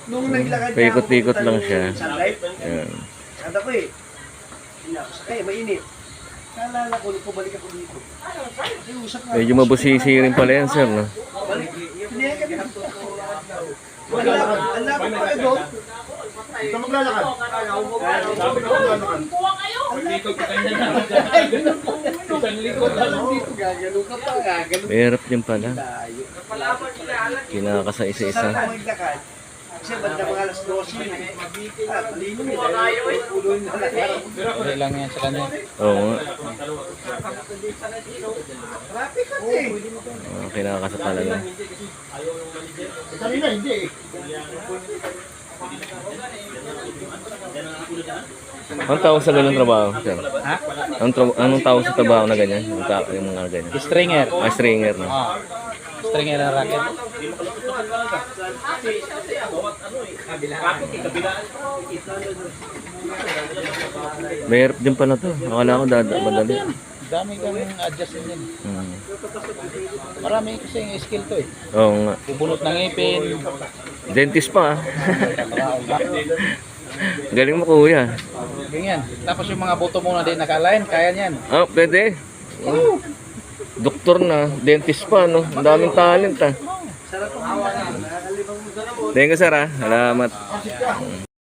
Nung naglakad na Paikot-ikot lang siya. sunlight, Ayan. kada ko eh. Hindi ako sakay, mainit. Naalala ko, nung pabalik ako dito. Usap nga. Medyo mabusisi rin pala yan, sir, no? Balik. Hindi ka din. Ang lapit pala doon. Ito maglalakad. Gagano ka pa, gagano. Mahirap din pala. Tayo. Kinakasa isa-isa. Saan ako maglakad? Kasi banda mga alas 12 yun eh. Malino eh. Dahil pulo yung nalakad. Okay lang yan sa kanya. Oo nga. Traffic kasi. Kinakasa talaga. Kanina hindi eh. Anong tawag sa ganyang trabaho, sir? Ha? Anong tawag sa trabaho na ganyan? Yung mga ganyan. Stringer. Ah, stringer, no? Ah. Stringer na racket. Mahirap din pala to. Akala ko madali. Dami kang adjust din. Hmm. Marami kasi yung skill to eh. Oo nga. Bubunot ng ngipin. Dentist pa, ah. Trabaho ba? Galing mo, kuya. Ganyan. Tapos yung mga buto mo na din naka-align, kaya niyan. Ah, pwede. Oh. Doktor na, dentist pa, no? Ang daming talent, ah. Sarap ang mga nakakalibang mo. Thank you, sir, ah. Salamat.